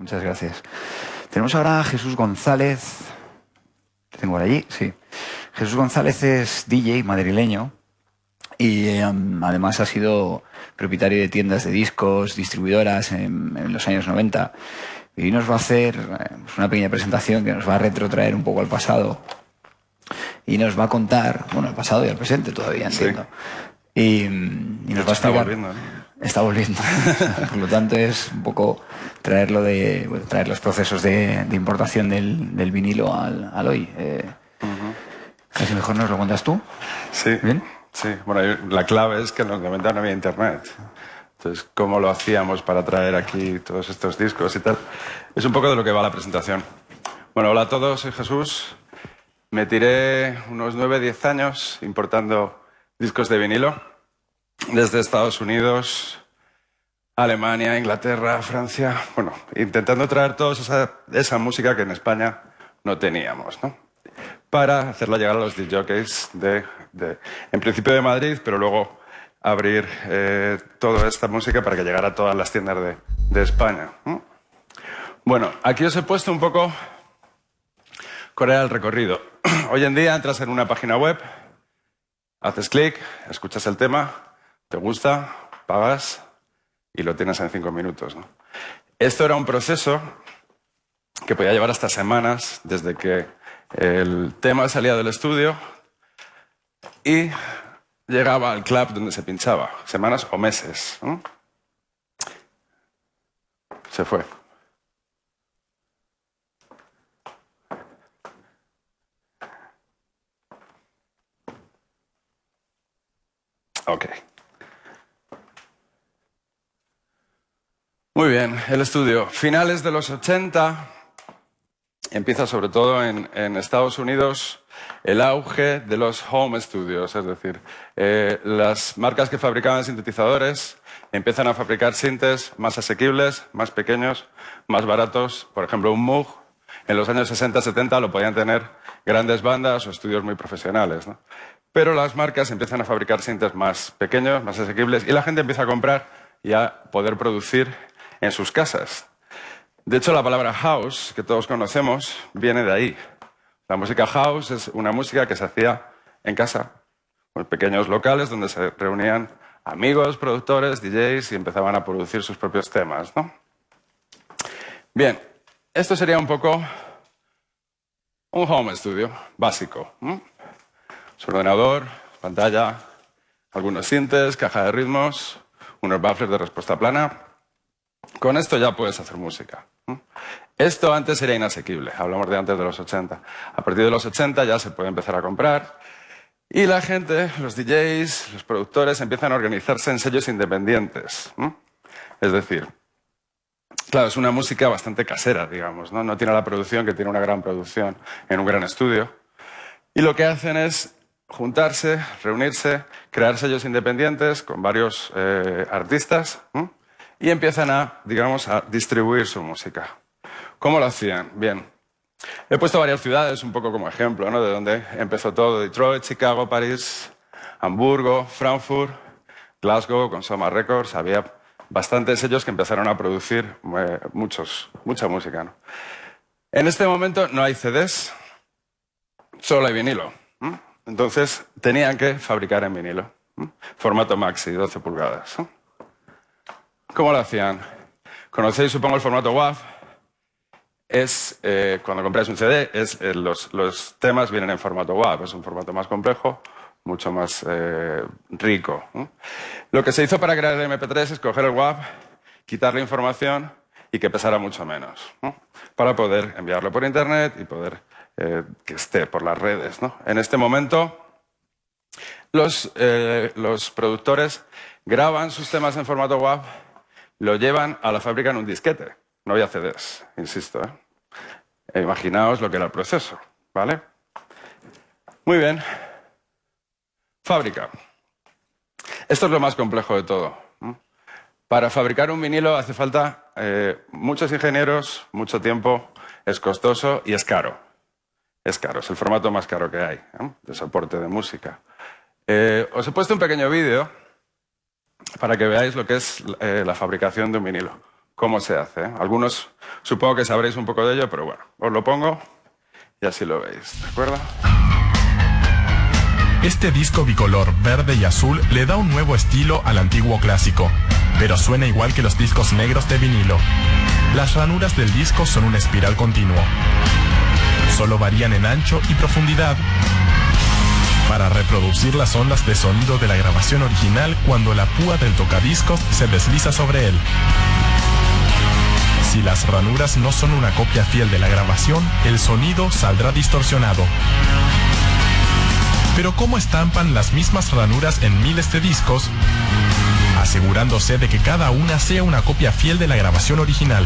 Muchas gracias. Tenemos ahora a Jesús González. ¿Te tengo por allí? Sí. Jesús González es DJ madrileño y además ha sido propietario de tiendas de discos, distribuidoras en los años 90. Y nos va a hacer una pequeña presentación que nos va a retrotraer un poco al pasado. Y nos va a contar, bueno, el pasado y el presente todavía, entiendo. Sí. Y nos va a explicar... Está volviendo, ¿no? Está volviendo. Por lo tanto, es un poco traer los procesos de importación del vinilo al hoy. Casi mejor nos lo cuentas tú. Sí. ¿Bien? Sí. Bueno, la clave es que en los 90 no había internet. Entonces, ¿cómo lo hacíamos para traer aquí todos estos discos y tal? Es un poco de lo que va la presentación. Bueno, hola a todos, soy Jesús. Me tiré unos 9-10 años importando discos de vinilo desde Estados Unidos, Alemania, Inglaterra, Francia. Bueno, intentando traer toda esa música que en España no teníamos, ¿no? Para hacerla llegar a los DJs en principio de Madrid, pero luego abrir toda esta música para que llegara a todas las tiendas de España, ¿no? Bueno, aquí os he puesto un poco cuál era el recorrido. Hoy en día entras en una página web, haces clic, escuchas el tema, te gusta, pagas y lo tienes en 5 minutos, ¿no? Esto era un proceso que podía llevar hasta semanas desde que el tema salía del estudio y llegaba al club donde se pinchaba. Semanas o meses, ¿no? Se fue. Ok. Muy bien, el estudio. Finales de los 80, empieza sobre todo en Estados Unidos el auge de los home studios, es decir, las marcas que fabricaban sintetizadores empiezan a fabricar sintes más asequibles, más pequeños, más baratos. Por ejemplo, un Moog en los años 60-70 lo podían tener grandes bandas o estudios muy profesionales, ¿no? Pero las marcas empiezan a fabricar sintes más pequeños, más asequibles, y la gente empieza a comprar y a poder producir en sus casas. De hecho, la palabra house, que todos conocemos, viene de ahí. La música house es una música que se hacía en casa, en pequeños locales donde se reunían amigos, productores, DJs y empezaban a producir sus propios temas, ¿no? Bien, esto sería un poco un home studio básico, ¿no? Su ordenador, pantalla, algunos sintes, caja de ritmos, unos buffers de respuesta plana. Con esto ya puedes hacer música. Esto antes era inasequible, hablamos de antes de los 80. A partir de los 80 ya se puede empezar a comprar y la gente, los DJs, los productores empiezan a organizarse en sellos independientes. Es decir, claro, es una música bastante casera, digamos, ¿no? No tiene la producción que tiene una gran producción en un gran estudio. Y lo que hacen es juntarse, reunirse, crear sellos independientes con varios artistas y empiezan a, digamos, a distribuir su música. ¿Cómo lo hacían? Bien, he puesto varias ciudades un poco como ejemplo, ¿no? De donde empezó todo: Detroit, Chicago, París, Hamburgo, Frankfurt, Glasgow con Soma Records. Había bastantes sellos que empezaron a producir mucha música, ¿no? En este momento no hay CDs, solo hay vinilo. Entonces tenían que fabricar en vinilo, formato maxi, 12 pulgadas. ¿Cómo lo hacían? ¿Conocéis, supongo, el formato WAV? Es, cuando compráis un CD, los temas vienen en formato WAV. Es un formato más complejo, mucho más rico. Lo que se hizo para crear el MP3 es coger el WAV, quitar la información y que pesara mucho menos, ¿no? Para poder enviarlo por internet y poder que esté por las redes, ¿no? En este momento, los productores graban sus temas en formato WAV, lo llevan a la fábrica en un disquete. No había CDs, insisto, ¿eh? Imaginaos lo que era el proceso, ¿vale? Muy bien. Fábrica. Esto es lo más complejo de todo. Para fabricar un vinilo hace falta muchos ingenieros, mucho tiempo, es costoso y es caro. Es caro, es el formato más caro que hay, ¿eh? De soporte de música. Os he puesto un pequeño vídeo para que veáis lo que es la fabricación de un vinilo. Cómo se hace, ¿eh? Algunos Supongo que sabréis un poco de ello, pero bueno, os lo pongo y así lo veis, ¿de acuerdo? Este disco bicolor verde y azul le da un nuevo estilo al antiguo clásico, pero suena igual que los discos negros de vinilo. Las ranuras del disco son una espiral continuo. Solo varían en ancho y profundidad para reproducir las ondas de sonido de la grabación original cuando la púa del tocadiscos se desliza sobre él. Si las ranuras no son una copia fiel de la grabación, el sonido saldrá distorsionado. Pero ¿cómo estampan las mismas ranuras en miles de discos, asegurándose de que cada una sea una copia fiel de la grabación original?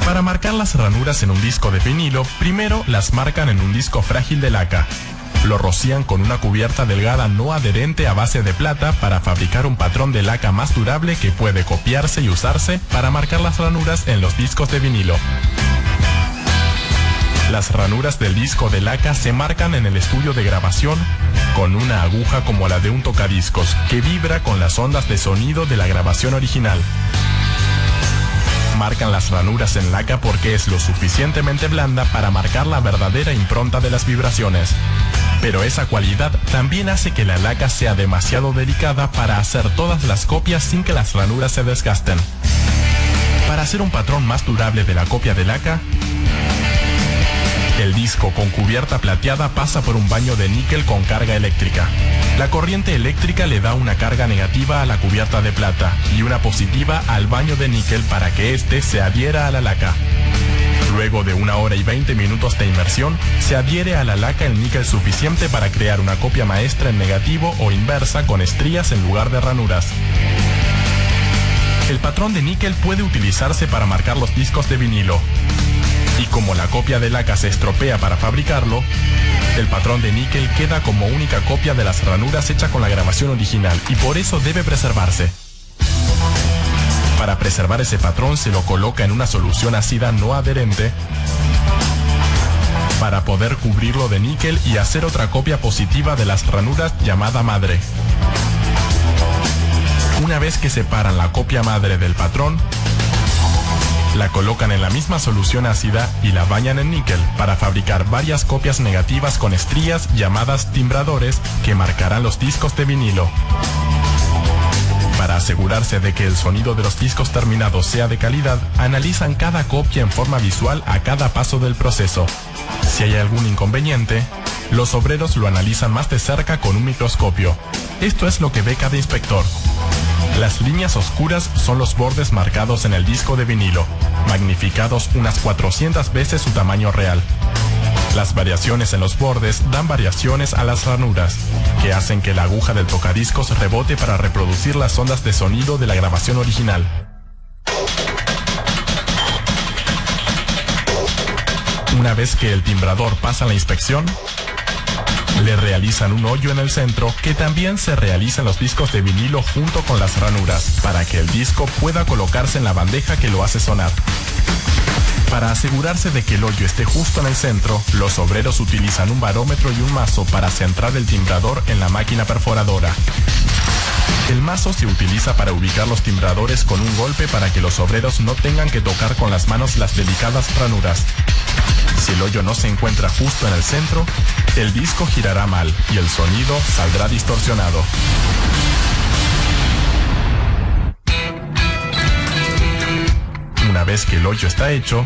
Para marcar las ranuras en un disco de vinilo, primero las marcan en un disco frágil de laca. Lo rocían con una cubierta delgada no adherente a base de plata para fabricar un patrón de laca más durable que puede copiarse y usarse para marcar las ranuras en los discos de vinilo. Las ranuras del disco de laca se marcan en el estudio de grabación con una aguja como la de un tocadiscos que vibra con las ondas de sonido de la grabación original. Marcan las ranuras en laca porque es lo suficientemente blanda para marcar la verdadera impronta de las vibraciones. Pero esa cualidad también hace que la laca sea demasiado delicada para hacer todas las copias sin que las ranuras se desgasten. Para hacer un patrón más durable de la copia de laca, el disco con cubierta plateada pasa por un baño de níquel con carga eléctrica. La corriente eléctrica le da una carga negativa a la cubierta de plata y una positiva al baño de níquel para que éste se adhiera a la laca. Luego de 1 hora y 20 minutos de inmersión, se adhiere a la laca el níquel suficiente para crear una copia maestra en negativo o inversa con estrías en lugar de ranuras. El patrón de níquel puede utilizarse para marcar los discos de vinilo. Y como la copia de laca se estropea para fabricarlo, el patrón de níquel queda como única copia de las ranuras hecha con la grabación original y por eso debe preservarse. Para preservar ese patrón se lo coloca en una solución ácida no adherente para poder cubrirlo de níquel y hacer otra copia positiva de las ranuras llamada madre. Una vez que separan la copia madre del patrón, la colocan en la misma solución ácida y la bañan en níquel para fabricar varias copias negativas con estrías llamadas timbradores que marcarán los discos de vinilo. Para asegurarse de que el sonido de los discos terminados sea de calidad, analizan cada copia en forma visual a cada paso del proceso. Si hay algún inconveniente, los obreros lo analizan más de cerca con un microscopio. Esto es lo que ve cada inspector. Las líneas oscuras son los bordes marcados en el disco de vinilo, magnificados unas 400 veces su tamaño real. Las variaciones en los bordes dan variaciones a las ranuras, que hacen que la aguja del tocadiscos rebote para reproducir las ondas de sonido de la grabación original. Una vez que el timbrador pasa la inspección, le realizan un hoyo en el centro que también se realiza en los discos de vinilo junto con las ranuras, para que el disco pueda colocarse en la bandeja que lo hace sonar. Para asegurarse de que el hoyo esté justo en el centro, los obreros utilizan un barómetro y un mazo para centrar el timbrador en la máquina perforadora. El mazo se utiliza para ubicar los timbradores con un golpe para que los obreros no tengan que tocar con las manos las delicadas ranuras. Si el hoyo no se encuentra justo en el centro, el disco girará mal y el sonido saldrá distorsionado. Una vez que el hoyo está hecho,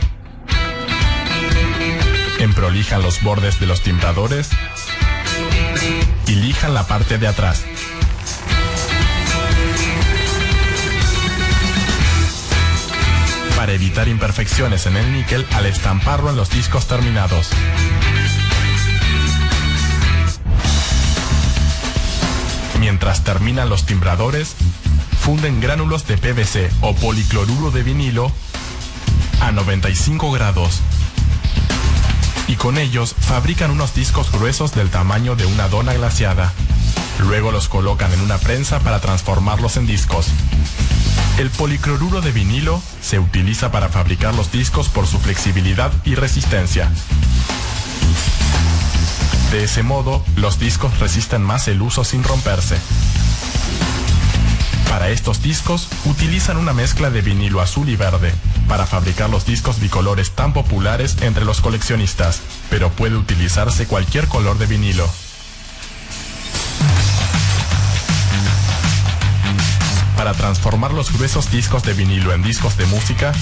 emprolijan los bordes de los timbradores y lijan la parte de atrás. Para evitar imperfecciones en el níquel al estamparlo en los discos terminados. Mientras terminan los timbradores, funden gránulos de PVC o policloruro de vinilo a 95 grados. Y con ellos fabrican unos discos gruesos del tamaño de una dona glaciada. Luego los colocan en una prensa para transformarlos en discos. El policloruro de vinilo se utiliza para fabricar los discos por su flexibilidad y resistencia. De ese modo, los discos resisten más el uso sin romperse. Para estos discos, utilizan una mezcla de vinilo azul y verde para fabricar los discos bicolores tan populares entre los coleccionistas, pero puede utilizarse cualquier color de vinilo. Para transformar los gruesos discos de vinilo en discos de música,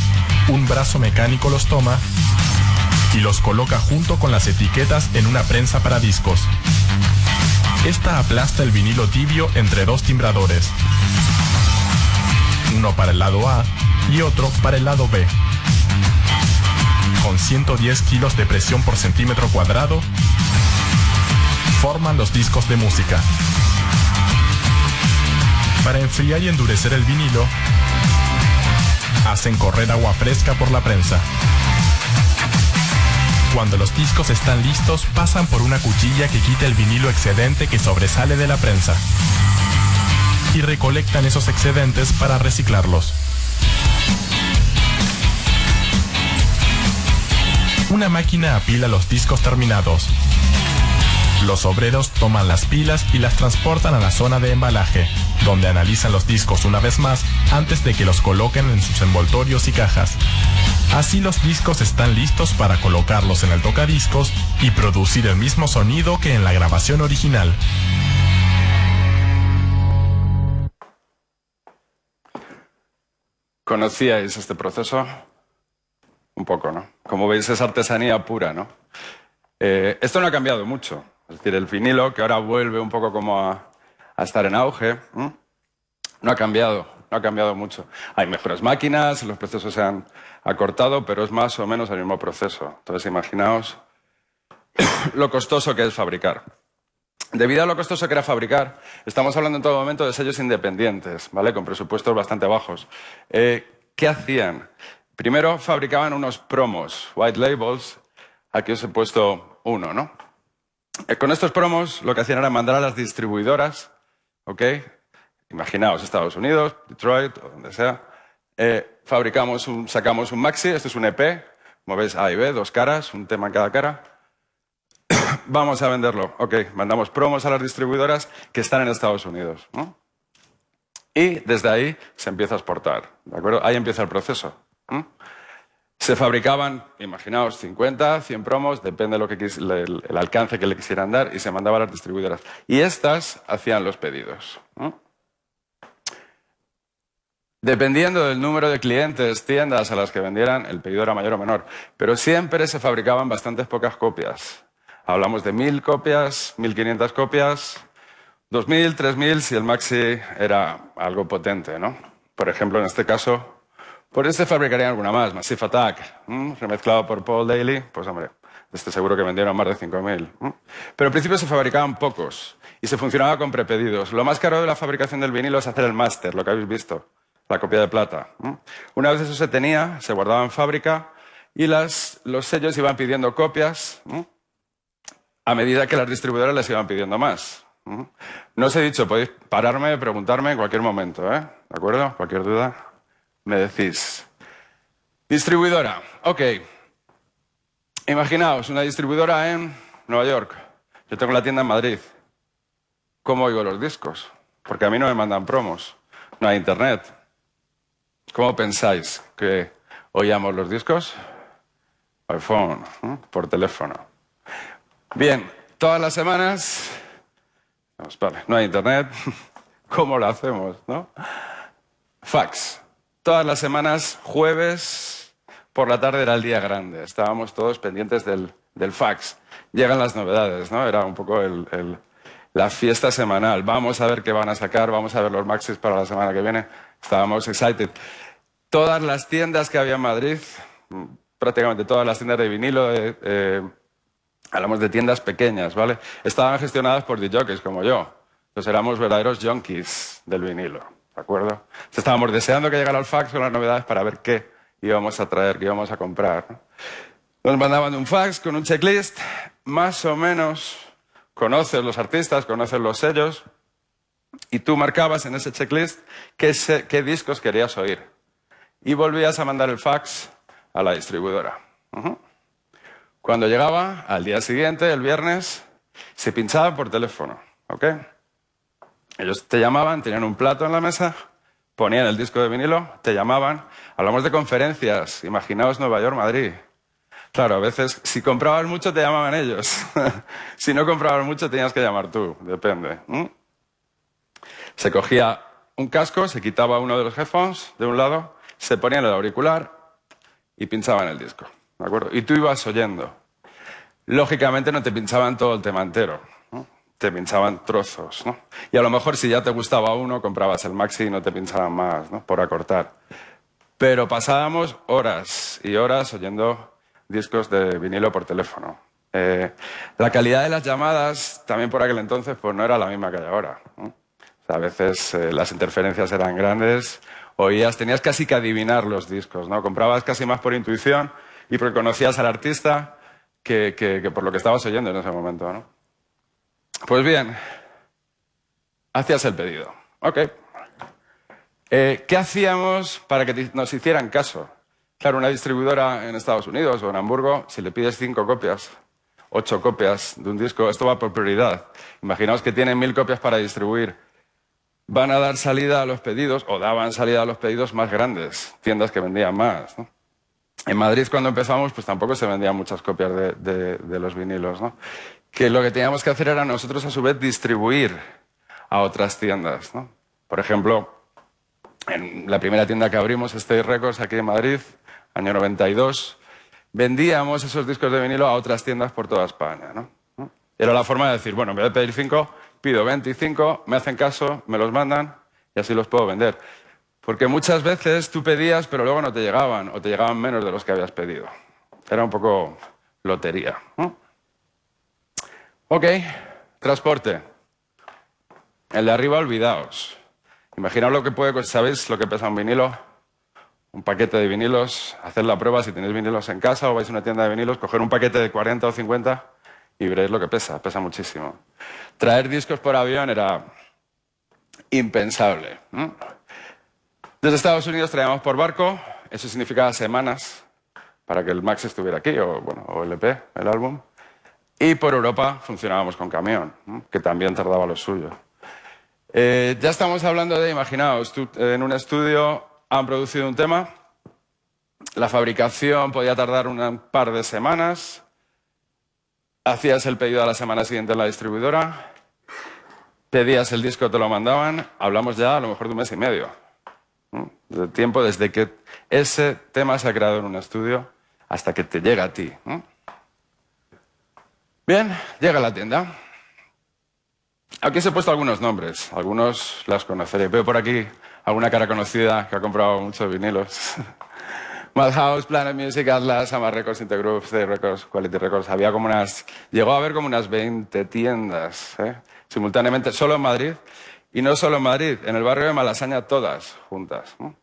un brazo mecánico los toma y los coloca junto con las etiquetas en una prensa para discos. Esta aplasta el vinilo tibio entre dos timbradores, uno para el lado A y otro para el lado B. Con 110 kilos de presión por centímetro cuadrado, forman los discos de música. Para enfriar y endurecer el vinilo, hacen correr agua fresca por la prensa. Cuando los discos están listos, pasan por una cuchilla que quita el vinilo excedente que sobresale de la prensa y recolectan esos excedentes para reciclarlos. Una máquina apila los discos terminados. Los obreros toman las pilas y las transportan a la zona de embalaje, donde analizan los discos una vez más antes de que los coloquen en sus envoltorios y cajas. Así los discos están listos para colocarlos en el tocadiscos y producir el mismo sonido que en la grabación original. ¿Conocíais este proceso? Un poco, ¿no? Como veis, es artesanía pura, ¿no? Esto no ha cambiado mucho. Es decir, el vinilo, que ahora vuelve un poco como a estar en auge, no ha cambiado mucho. Hay mejores máquinas, los procesos se han acortado, pero es más o menos el mismo proceso. Entonces, imaginaos lo costoso que es fabricar. Debido a lo costoso que era fabricar, estamos hablando en todo momento de sellos independientes, ¿vale? Con presupuestos bastante bajos. ¿Qué hacían? Primero fabricaban unos promos, white labels. Aquí os he puesto uno, ¿no? Con estos promos lo que hacían era mandar a las distribuidoras, ¿ok? Imaginaos, Estados Unidos, Detroit, o donde sea. Sacamos un maxi, esto es un EP, como veis, A y B, dos caras, un tema en cada cara. Vamos a venderlo, ok, mandamos promos a las distribuidoras que están en Estados Unidos, ¿no? Y desde ahí se empieza a exportar, ¿de acuerdo? Ahí empieza el proceso. Se fabricaban, imaginaos, 50, 100 promos, depende de el alcance que le quisieran dar, y se mandaba a las distribuidoras. Y estas hacían los pedidos, ¿no? Dependiendo del número de clientes, tiendas a las que vendieran, el pedido era mayor o menor. Pero siempre se fabricaban bastantes pocas copias. Hablamos de 1000 copias, 1500 copias, 2000, 3000 si el maxi era algo potente, ¿no? Por ejemplo, en este caso, por este fabricarían alguna más, Massive Attack, remezclado por Paul Daly, pues hombre, este seguro que vendieron más de 5000. Pero al principio se fabricaban pocos y se funcionaba con prepedidos. Lo más caro de la fabricación del vinilo es hacer el máster, lo que habéis visto, la copia de plata. Una vez eso se tenía, se guardaba en fábrica y los sellos iban pidiendo copias a medida que las distribuidoras les iban pidiendo más. No os he dicho, podéis pararme, preguntarme en cualquier momento, ¿eh? ¿De acuerdo? Cualquier duda, me decís. Distribuidora, ok. Imaginaos, una distribuidora en Nueva York. Yo tengo la tienda en Madrid. ¿Cómo oigo los discos? Porque a mí no me mandan promos. No hay internet. ¿Cómo pensáis que oíamos los discos? iPhone, por teléfono. Bien, todas las semanas... Vale, no hay internet. ¿Cómo lo hacemos, no? Fax. Todas las semanas, jueves por la tarde era el día grande. Estábamos todos pendientes del fax. Llegan las novedades, ¿no? Era un poco la fiesta semanal. Vamos a ver qué van a sacar, vamos a ver los maxis para la semana que viene. Estábamos excited. Todas las tiendas que había en Madrid, prácticamente todas las tiendas de vinilo, hablamos de tiendas pequeñas, ¿vale? Estaban gestionadas por DJs como yo. Entonces éramos verdaderos junkies del vinilo, ¿de acuerdo? Entonces, estábamos deseando que llegara el fax con las novedades para ver qué íbamos a traer, qué íbamos a comprar, ¿no? Nos mandaban un fax con un checklist, más o menos conoces los artistas, conoces los sellos, y tú marcabas en ese checklist qué discos querías oír. Y volvías a mandar el fax a la distribuidora. Cuando llegaba, al día siguiente, el viernes, se pinchaba por teléfono, ¿ok? Ellos te llamaban, tenían un plato en la mesa, ponían el disco de vinilo, te llamaban. Hablamos de conferencias, imaginaos Nueva York, Madrid. Claro, a veces, si comprabas mucho, te llamaban ellos. Si no comprabas mucho, tenías que llamar tú, depende. Se cogía un casco, se quitaba uno de los headphones de un lado, se ponía en el auricular y pinchaba en el disco, ¿de acuerdo? Y tú ibas oyendo. Lógicamente no te pinchaban todo el tema entero, ¿no? Te pinchaban trozos, ¿no? Y a lo mejor si ya te gustaba uno, comprabas el maxi y no te pinchaban más, ¿no? Por acortar. Pero pasábamos horas y horas oyendo discos de vinilo por teléfono. La calidad de las llamadas, también por aquel entonces, pues no era la misma que hay ahora, ¿no? O sea, a veces las interferencias eran grandes, tenías casi que adivinar los discos, ¿no? Comprabas casi más por intuición y porque conocías al artista que por lo que estabas oyendo en ese momento, ¿no? Pues bien, hacías el pedido. Ok. ¿Qué hacíamos para que nos hicieran caso? Claro, una distribuidora en Estados Unidos o en Hamburgo, si le pides 5 copias, 8 copias de un disco, esto va por prioridad. Imaginaos que tienen 1000 copias para distribuir. Van a dar salida a los pedidos, o daban salida a los pedidos más grandes, tiendas que vendían más, ¿no? En Madrid, cuando empezamos, pues tampoco se vendían muchas copias de los vinilos, ¿no? Que lo que teníamos que hacer era nosotros, a su vez, distribuir a otras tiendas, ¿no? Por ejemplo, en la primera tienda que abrimos, State Records, aquí en Madrid, año 92, vendíamos esos discos de vinilo a otras tiendas por toda España, ¿no? Era la forma de decir, bueno, en vez de pedir 5, pido 25, me hacen caso, me los mandan y así los puedo vender. Porque muchas veces tú pedías, pero luego no te llegaban, o te llegaban menos de los que habías pedido. Era un poco lotería, ¿no? Ok, transporte. El de arriba, olvidaos. Imaginaos lo que puede, ¿sabéis lo que pesa un vinilo? Un paquete de vinilos, hacer la prueba si tenéis vinilos en casa o vais a una tienda de vinilos, coger un paquete de 40 o 50 y veréis lo que pesa muchísimo. Traer discos por avión era impensable, ¿no? Desde Estados Unidos traíamos por barco, eso significaba semanas para que el maxi estuviera aquí, o el EP, el álbum. Y por Europa funcionábamos con camión, ¿no? Que también tardaba lo suyo. Ya estamos hablando de, imaginaos, tú en un estudio han producido un tema, la fabricación podía tardar un par de semanas, hacías el pedido a la semana siguiente en la distribuidora, pedías el disco, te lo mandaban, hablamos ya a lo mejor de 1 mes y medio, ¿no? De tiempo desde que ese tema se ha creado en un estudio hasta que te llega a ti, ¿no? Bien, llega a la tienda. Aquí os he puesto algunos nombres, algunos las conoceréis. Veo por aquí alguna cara conocida que ha comprado muchos vinilos. Madhouse, Planet Music, Atlas, Hammer Records, Intergroove, State Records, Quality Records. Llegó a haber como unas 20 tiendas, simultáneamente, solo en Madrid. Y no solo en Madrid, en el barrio de Malasaña todas juntas, ¿no?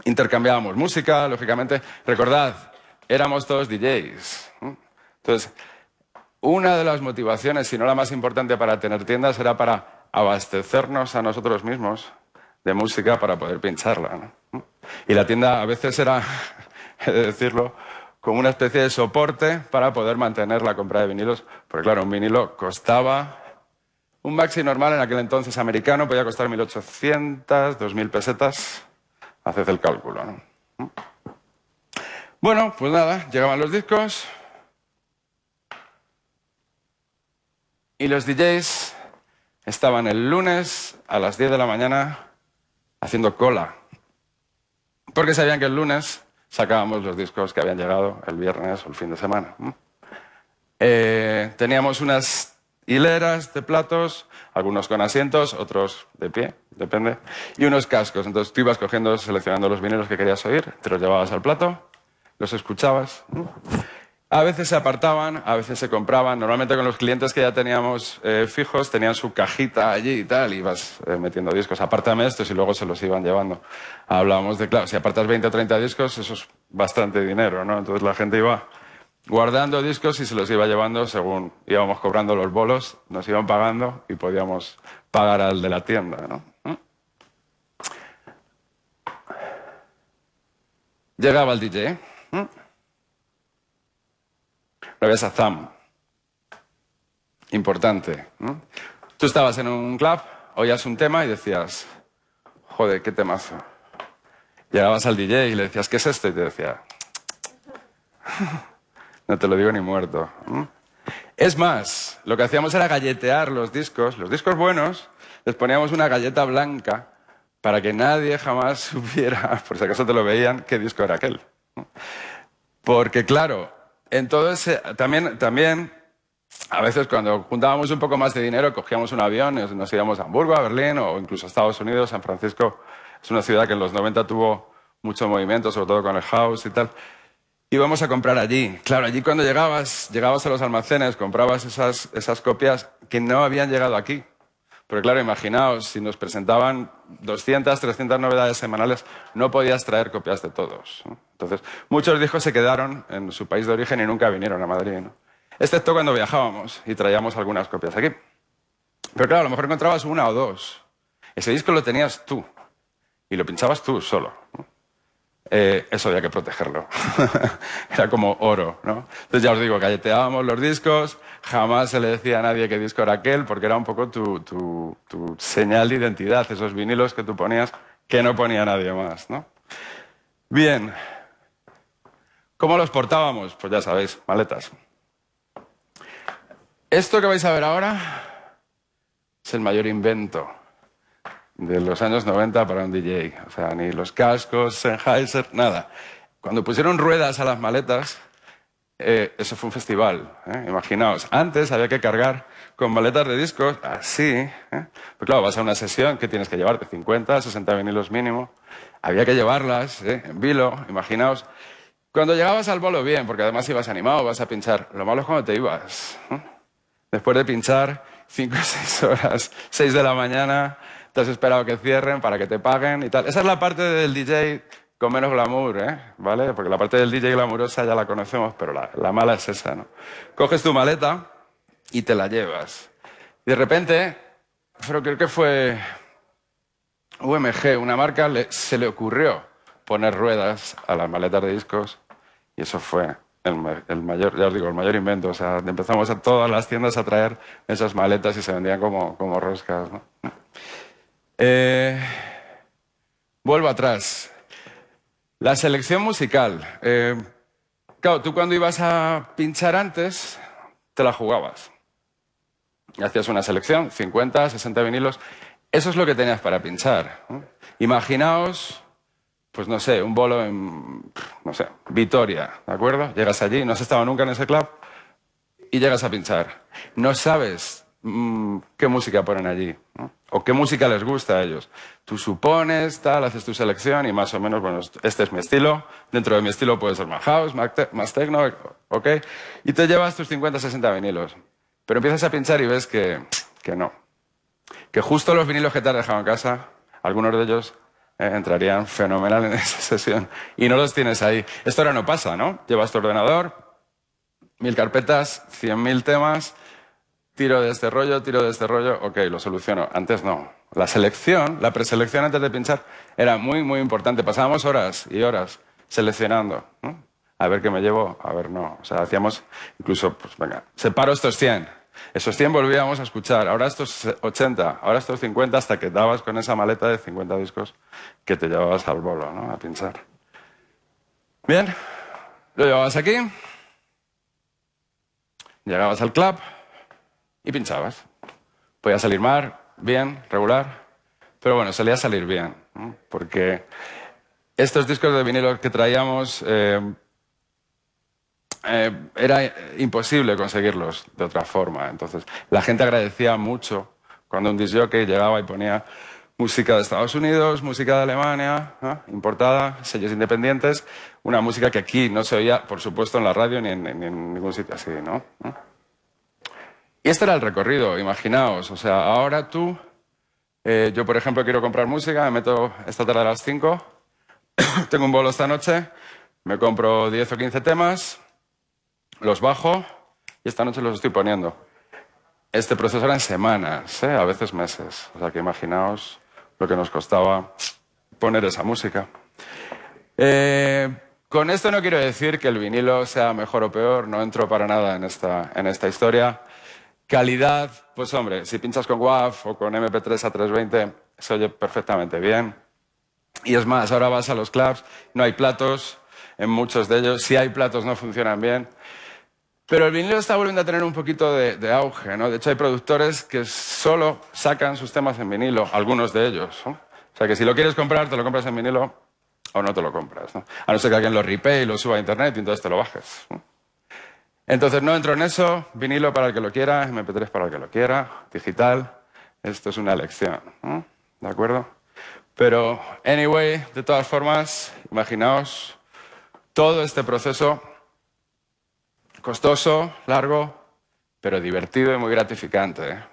Intercambiábamos música, lógicamente. Recordad, éramos todos DJs, ¿no? Entonces, una de las motivaciones, si no la más importante para tener tiendas, era para abastecernos a nosotros mismos de música para poder pincharla, ¿no? Y la tienda a veces era, he de decirlo, como una especie de soporte para poder mantener la compra de vinilos. Porque claro, un vinilo costaba, un maxi normal en aquel entonces americano podía costar 1.800, 2.000 pesetas. Haced el cálculo, ¿no? Bueno, pues nada, llegaban los discos. Y los DJs estaban el lunes a las 10 de la mañana haciendo cola. Porque sabían que el lunes sacábamos los discos que habían llegado el viernes o el fin de semana. Teníamos unas hileras de platos, algunos con asientos, otros de pie, depende, y unos cascos. Entonces tú ibas cogiendo, seleccionando los vinilos que querías oír, te los llevabas al plato, los escuchabas. A veces se apartaban, a veces se compraban. Normalmente con los clientes que ya teníamos fijos, tenían su cajita allí y tal, y ibas metiendo discos. Apártame estos y luego se los iban llevando. Hablábamos de, claro, si apartas 20 o 30 discos, eso es bastante dinero, ¿no? Entonces la gente iba guardando discos y se los iba llevando según íbamos cobrando los bolos, nos iban pagando y podíamos pagar al de la tienda, ¿no? Llegaba el DJ, lo ves a Zam. Importante, ¿no? Tú estabas en un club, oías un tema y decías, joder, qué temazo. Llegabas al DJ y le decías, ¿qué es esto? Y te decía, no te lo digo ni muerto. Es más, lo que hacíamos era galletear los discos buenos, les poníamos una galleta blanca para que nadie jamás supiera, por si acaso te lo veían, qué disco era aquel. Porque claro, en todo ese... También, a veces cuando juntábamos un poco más de dinero, cogíamos un avión y nos íbamos a Hamburgo, a Berlín o incluso a Estados Unidos. San Francisco es una ciudad que en los 90 tuvo mucho movimiento, sobre todo con el house y tal. Íbamos a comprar allí. Claro, allí cuando llegabas a los almacenes, comprabas esas copias que no habían llegado aquí. Pero claro, imaginaos, si nos presentaban 200, 300 novedades semanales, no podías traer copias de todos, ¿no? Entonces, muchos discos se quedaron en su país de origen y nunca vinieron a Madrid, ¿no? Excepto cuando viajábamos y traíamos algunas copias aquí. Pero claro, a lo mejor encontrabas una o dos. Ese disco lo tenías tú y lo pinchabas tú solo, ¿no? Eso había que protegerlo. Era como oro, ¿no? Entonces ya os digo, galleteábamos los discos, jamás se le decía a nadie qué disco era aquel, porque era un poco tu señal de identidad, esos vinilos que tú ponías que no ponía nadie más, ¿no? Bien. ¿Cómo los portábamos? Pues ya sabéis, maletas. Esto que vais a ver ahora es el mayor invento de los años 90 para un DJ. O sea, ni los cascos, Sennheiser, nada. Cuando pusieron ruedas a las maletas, eso fue un festival, ¿eh? Imaginaos, antes había que cargar con maletas de discos así, ¿eh? Pues claro, vas a una sesión que tienes que llevarte 50, 60 vinilos mínimo. Había que llevarlas, en vilo, imaginaos. Cuando llegabas al bolo, bien, porque además ibas animado, vas a pinchar. Lo malo es cuando te ibas, ¿eh? Después de pinchar 5 o 6 horas, 6 de la mañana... Te has esperado que cierren para que te paguen y tal. Esa es la parte del DJ con menos glamour, ¿eh? ¿Vale? Porque la parte del DJ glamurosa ya la conocemos, pero la mala es esa, ¿no? Coges tu maleta y te la llevas. Y de repente, pero creo que fue UMG, una marca, se le ocurrió poner ruedas a las maletas de discos y eso fue el mayor, ya os digo, el mayor invento. O sea, empezamos a todas las tiendas a traer esas maletas y se vendían como roscas, ¿no? Vuelvo atrás. La selección musical. Claro, tú cuando ibas a pinchar antes, te la jugabas. Y hacías una selección, 50, 60 vinilos. Eso es lo que tenías para pinchar, ¿no? Imaginaos, pues no sé, un bolo en, no sé, Vitoria, ¿de acuerdo? Llegas allí, no has estado nunca en ese club y llegas a pinchar. No sabes qué música ponen allí, ¿no? O qué música les gusta a ellos. Tú supones, tal, haces tu selección y más o menos, bueno, este es mi estilo. Dentro de mi estilo puede ser más house, más techno, ¿ok? Y te llevas tus 50, 60 vinilos. Pero empiezas a pinchar y ves que no. Que justo los vinilos que te has dejado en casa, algunos de ellos entrarían fenomenal en esa sesión. Y no los tienes ahí. Esto ahora no pasa, ¿no? Llevas tu ordenador, 1000 carpetas, 100.000 temas... Tiro de este rollo, ok, lo soluciono. Antes no. La selección, la preselección antes de pinchar era muy, muy importante. Pasábamos horas y horas seleccionando, ¿no? A ver qué me llevo, a ver no. O sea, hacíamos incluso, pues venga, separo estos 100. Esos 100 volvíamos a escuchar. Ahora estos 80, ahora estos 50, hasta que dabas con esa maleta de 50 discos que te llevabas al bolo, ¿no? A pinchar. Bien, lo llevabas aquí. Llegabas al club. Y pinchabas. Podía salir mal, bien, regular, pero bueno, solía salir bien, ¿no? Porque estos discos de vinilo que traíamos era imposible conseguirlos de otra forma. Entonces, la gente agradecía mucho cuando un disc jockey llegaba y ponía música de Estados Unidos, música de Alemania, ¿no? Importada, sellos independientes, una música que aquí no se oía, por supuesto, en la radio ni en ningún sitio así, ¿no? Y este era el recorrido, imaginaos. O sea, ahora tú, yo por ejemplo quiero comprar música, me meto esta tarde a las 5, tengo un bolo esta noche, me compro 10 o 15 temas, los bajo y esta noche los estoy poniendo. Este proceso era en semanas, a veces meses. O sea, que imaginaos lo que nos costaba poner esa música. Con esto no quiero decir que el vinilo sea mejor o peor, no entro para nada en esta historia. Calidad, pues hombre, si pinchas con WAV o con MP3 a 320, se oye perfectamente bien. Y es más, ahora vas a los clubs, no hay platos en muchos de ellos. Si hay platos no funcionan bien. Pero el vinilo está volviendo a tener un poquito de auge, ¿no? De hecho, hay productores que solo sacan sus temas en vinilo, algunos de ellos, ¿no? O sea, que si lo quieres comprar, te lo compras en vinilo o no te lo compras, ¿no? A no ser que alguien lo ripee y lo suba a internet y entonces te lo bajes, ¿no? Entonces, no entro en eso. Vinilo para el que lo quiera, MP3 para el que lo quiera, digital. Esto es una elección, ¿no? ¿De acuerdo? Pero, anyway, de todas formas, imaginaos todo este proceso costoso, largo, pero divertido y muy gratificante, ¿eh?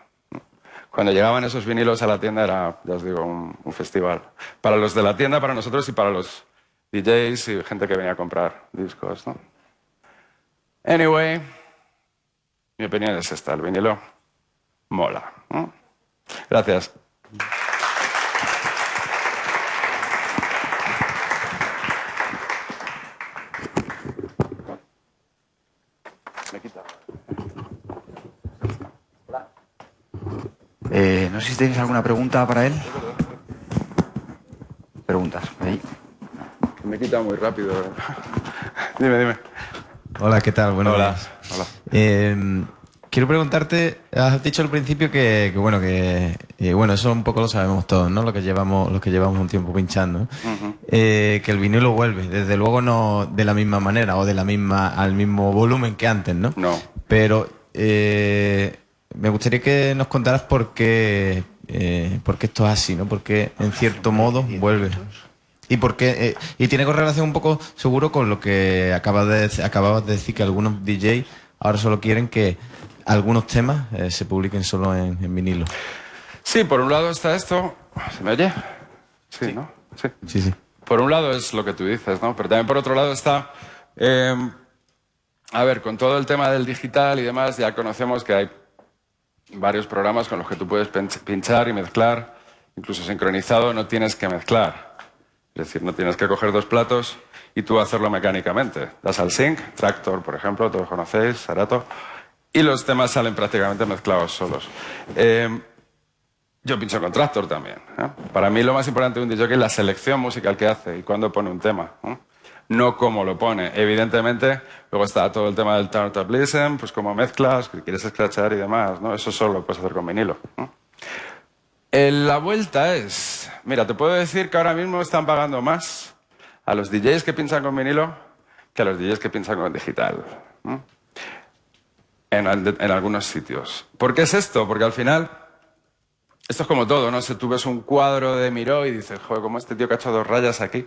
Cuando llegaban esos vinilos a la tienda era, ya os digo, un festival. Para los de la tienda, para nosotros y para los DJs y gente que venía a comprar discos, ¿no? Anyway, mi opinión es esta, el vinilo mola, ¿no? Gracias. No sé si tenéis alguna pregunta para él. Preguntas, ahí. Me quita muy rápido. Dime. Hola, ¿qué tal? Buenos Hola. días. Hola. Quiero preguntarte, has dicho al principio que bueno, eso un poco lo sabemos todos, ¿no? Los que llevamos un tiempo pinchando, ¿no? Que el vinilo vuelve, desde luego no de la misma manera o al mismo volumen que antes, ¿no? No. Pero me gustaría que nos contaras por qué esto es así, ¿no? Porque en cierto modo vuelve. Y porque y tiene correlación un poco seguro con lo que acababas de decir, que algunos DJs ahora solo quieren que algunos temas se publiquen solo en vinilo. Sí, por un lado está esto. ¿Se me oye? Sí, ¿no? Sí. Sí. Por un lado es lo que tú dices, ¿no? Pero también por otro lado está... a ver, con todo el tema del digital y demás, ya conocemos que hay varios programas con los que tú puedes pinchar y mezclar, incluso sincronizado, no tienes que mezclar. Es decir, no tienes que coger dos platos y tú hacerlo mecánicamente. Das al sync, Tractor, por ejemplo, todos conocéis, Serato, y los temas salen prácticamente mezclados solos. Yo pincho con Tractor también, ¿eh? Para mí lo más importante de un DJ es la selección musical que hace y cuándo pone un tema, ¿eh? No cómo lo pone. Evidentemente, luego está todo el tema del turntablism, pues cómo mezclas, que quieres escrachar y demás, ¿no? Eso solo lo puedes hacer con vinilo, ¿no? La vuelta es... Mira, te puedo decir que ahora mismo están pagando más a los DJs que pinchan con vinilo que a los DJs que pinchan con digital, ¿no? En algunos sitios. ¿Por qué es esto? Porque al final... Esto es como todo, ¿no? Si tú ves un cuadro de Miró y dices, joder, como este tío que ha hecho 2 rayas aquí,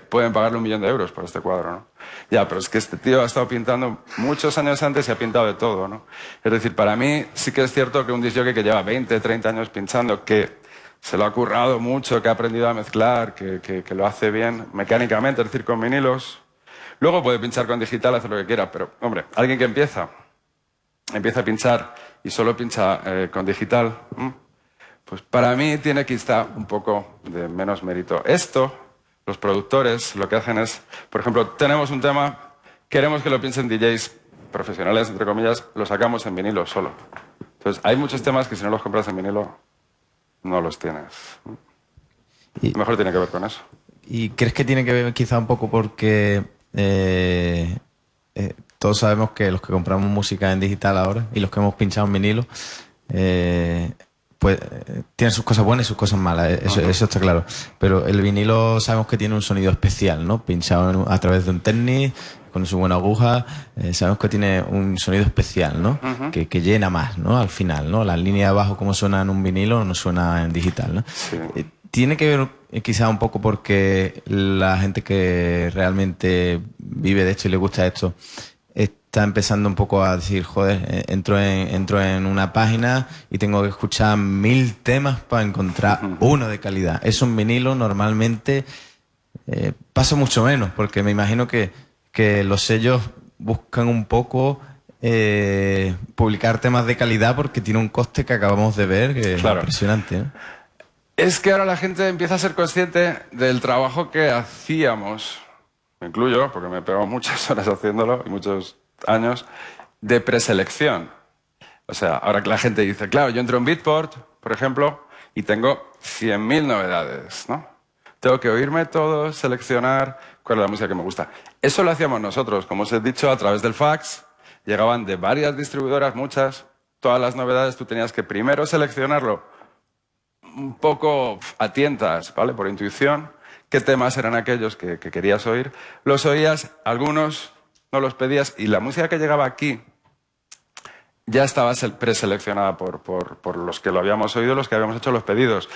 pueden pagarle 1 millón de euros por este cuadro, ¿no? Ya, pero es que este tío ha estado pintando muchos años antes y ha pintado de todo, ¿no? Es decir, para mí sí que es cierto que un disc jockey que lleva 20, 30 años pinchando, que se lo ha currado mucho, que ha aprendido a mezclar, que lo hace bien mecánicamente, es decir, con vinilos, luego puede pinchar con digital, hacer lo que quiera, pero, hombre, alguien que empieza a pinchar y solo pincha con digital, pues para mí tiene que estar un poco de menos mérito. Esto, los productores lo que hacen es, por ejemplo, tenemos un tema, queremos que lo piensen DJs profesionales, entre comillas, lo sacamos en vinilo solo. Entonces, hay muchos temas que si no los compras en vinilo, no los tienes. Y, mejor tiene que ver con eso. ¿Y crees que tiene que ver quizá un poco porque todos sabemos que los que compramos música en digital ahora y los que hemos pinchado en vinilo, pues tienen sus cosas buenas y sus cosas malas, eso está claro. Pero el vinilo sabemos que tiene un sonido especial, ¿no? Pinchado a través de un Technics, con su buena aguja, sabemos que tiene un sonido especial, ¿no? Que llena más, ¿no? Al final, ¿no? La línea de abajo, como suena en un vinilo, no suena en digital, ¿no? Sí. Tiene que ver quizá un poco porque la gente que realmente vive de esto y le gusta esto está empezando un poco a decir, joder, entro en una página y tengo que escuchar 1000 temas para encontrar uno de calidad. Eso en vinilo normalmente pasa mucho menos, porque me imagino que los sellos buscan un poco publicar temas de calidad porque tiene un coste que acabamos de ver, que Claro. es impresionante, ¿no? Es que ahora la gente empieza a ser consciente del trabajo que hacíamos, me incluyo, porque me he pegado muchas horas haciéndolo y muchos años, de preselección. O sea, ahora que la gente dice, claro, yo entro en Beatport, por ejemplo, y tengo 100.000 novedades, ¿no? Tengo que oírme todo, seleccionar cuál es la música que me gusta. Eso lo hacíamos nosotros, como os he dicho, a través del fax. Llegaban de varias distribuidoras, muchas, todas las novedades. Tú tenías que primero seleccionarlo un poco a tientas, ¿vale? Por intuición, qué temas eran aquellos que querías oír. Los oías, algunos no los pedías, y la música que llegaba aquí ya estaba preseleccionada por los que lo habíamos oído, los que habíamos hecho los pedidos.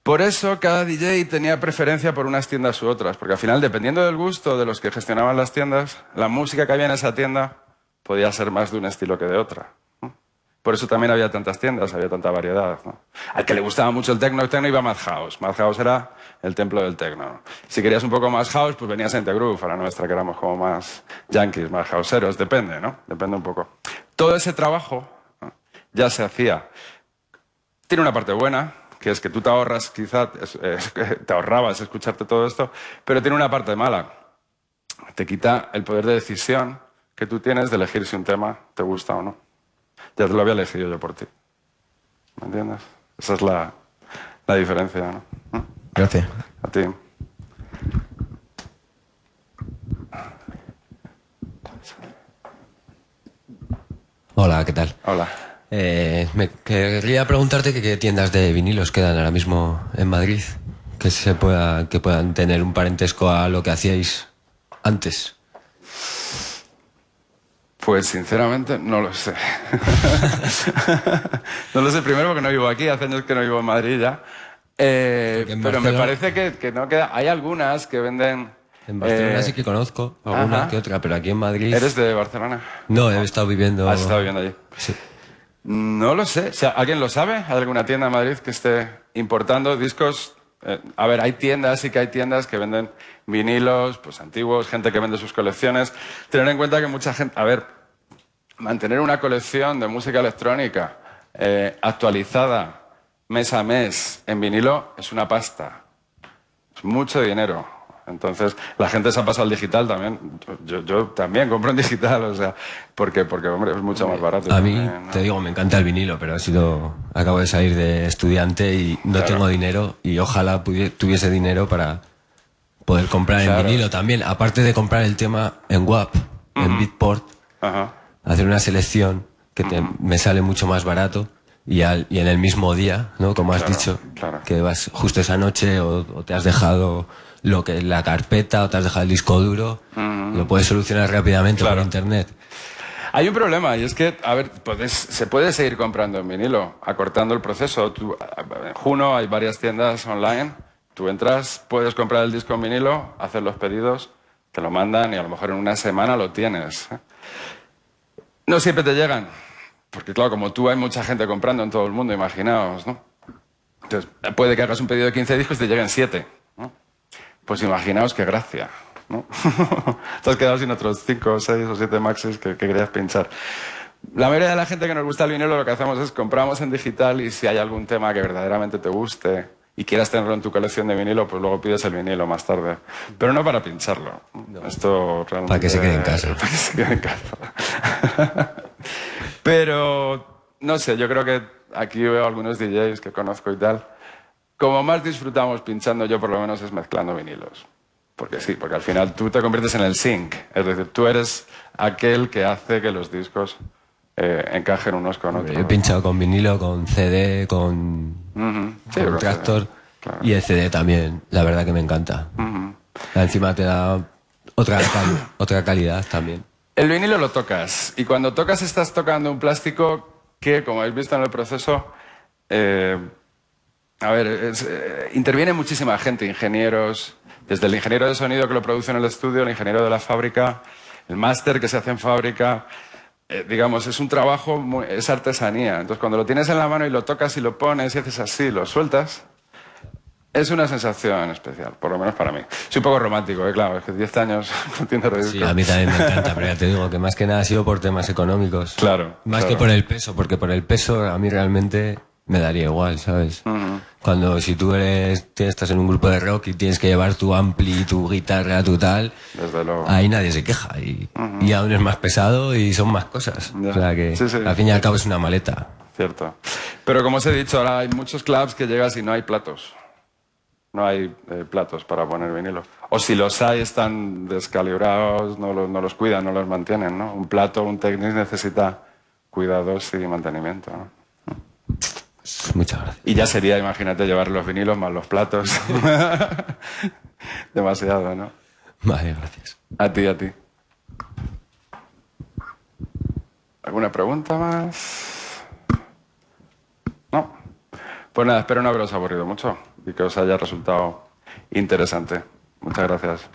Por eso cada DJ tenía preferencia por unas tiendas u otras, porque al final, dependiendo del gusto de los que gestionaban las tiendas, la música que había en esa tienda podía ser más de un estilo que de otra. Por eso también había tantas tiendas, había tanta variedad, ¿no? Al que le gustaba mucho el techno iba a Madhouse. Madhouse era el templo del techno, ¿no? Si querías un poco más house, pues venías a Groove, a la nuestra, que éramos como más yankees, más houseeros. Depende, ¿no? Depende un poco. Todo ese trabajo, ¿no?, ya se hacía. Tiene una parte buena, que es que tú te ahorras, quizá te ahorrabas escucharte todo esto, pero tiene una parte mala. Te quita el poder de decisión que tú tienes de elegir si un tema te gusta o no. Ya te lo había elegido yo por ti. ¿Me entiendes? Esa es la diferencia, ¿no? Gracias. A ti. Hola, ¿qué tal? Hola. Me quería preguntarte qué tiendas de vinilos quedan ahora mismo en Madrid, que puedan tener un parentesco a lo que hacíais antes. Pues sinceramente no lo sé. No lo sé, primero porque no vivo aquí, hace años que no vivo en Madrid ya. Pero me parece que no queda. Hay algunas que venden. En Barcelona sí que conozco alguna que otra, pero aquí en Madrid... ¿Eres de Barcelona? No, he estado viviendo... ¿Has estado viviendo allí? Sí. No lo sé. O sea, ¿alguien lo sabe? ¿Hay alguna tienda en Madrid que esté importando discos? A ver, hay tiendas, sí que hay tiendas que venden vinilos, pues antiguos, gente que vende sus colecciones. Tener en cuenta que mucha gente... A ver, mantener una colección de música electrónica actualizada mes a mes en vinilo es una pasta. Es mucho dinero. Entonces, la gente se ha pasado al digital también. Yo también compro en digital, o sea, porque hombre, es mucho más barato. A mí, también, ¿no? te digo, me encanta el vinilo, pero acabo de salir de estudiante y no tengo dinero, y ojalá tuviese dinero para poder comprar en vinilo también. Aparte de comprar el tema en WAP, en Beatport, hacer una selección que me sale mucho más barato. Y en el mismo día, ¿no? Como has dicho, que vas justo esa noche o te has dejado la carpeta o te has dejado el disco duro, lo puedes solucionar rápidamente por internet. Hay un problema, y es que, a ver, se puede seguir comprando en vinilo, acortando el proceso. En Juno hay varias tiendas online, tú entras, puedes comprar el disco en vinilo, hacer los pedidos, te lo mandan y a lo mejor en una semana lo tienes. No siempre te llegan. Porque claro, como tú hay mucha gente comprando en todo el mundo, imaginaos, ¿no? Entonces, puede que hagas un pedido de 15 discos y te lleguen 7, ¿no? Pues imaginaos qué gracia, ¿no? Te has quedado sin otros 5, 6 o 7 maxis que querías pinchar. La mayoría de la gente que nos gusta el vinilo lo que hacemos es compramos en digital, y si hay algún tema que verdaderamente te guste y quieras tenerlo en tu colección de vinilo, pues luego pides el vinilo más tarde. Pero no para pincharlo. No. Esto realmente... Para que se quede en casa. Para que se quede en casa. Pero, no sé, yo creo que aquí veo algunos DJs que conozco y tal. Como más disfrutamos pinchando, yo por lo menos, es mezclando vinilos. Porque sí, porque al final tú te conviertes en el sync. Es decir, tú eres aquel que hace que los discos encajen unos con otros. Yo he pinchado con vinilo, con CD, con Tractor, claro. Y el CD también, la verdad que me encanta. Encima te da otra calidad también. El vinilo lo tocas, y cuando tocas estás tocando un plástico que, como habéis visto en el proceso, interviene muchísima gente, ingenieros, desde el ingeniero de sonido que lo produce en el estudio, el ingeniero de la fábrica, el máster que se hace en fábrica. Digamos, es un trabajo, es artesanía. Entonces, cuando lo tienes en la mano y lo tocas y lo pones y haces así, lo sueltas, es una sensación especial, por lo menos para mí. Soy un poco romántico, claro, es que 10 años no entiendo de disco. Sí, a mí también me encanta, pero ya te digo que más que nada ha sido por temas económicos. Claro. Más que por el peso, porque por el peso a mí realmente me daría igual, ¿sabes? Cuando si tú estás en un grupo de rock y tienes que llevar tu ampli, tu guitarra, tu tal, desde luego, ahí nadie se queja y aún es más pesado y son más cosas. Ya. O sea que al fin y al cabo es una maleta. Cierto. Pero como os he dicho, ahora hay muchos clubs que llegas y no hay platos. No hay platos para poner vinilo. O si los hay, están descalibrados, no los cuidan, no los mantienen, ¿no? Un plato, un Technics necesita cuidados y mantenimiento, ¿no? Muchas gracias. Y ya sería, imagínate, llevar los vinilos más los platos. Demasiado, ¿no? Vale, gracias. A ti, a ti. ¿Alguna pregunta más? No. Pues nada, espero no haberos aburrido mucho y que os haya resultado interesante. Muchas gracias.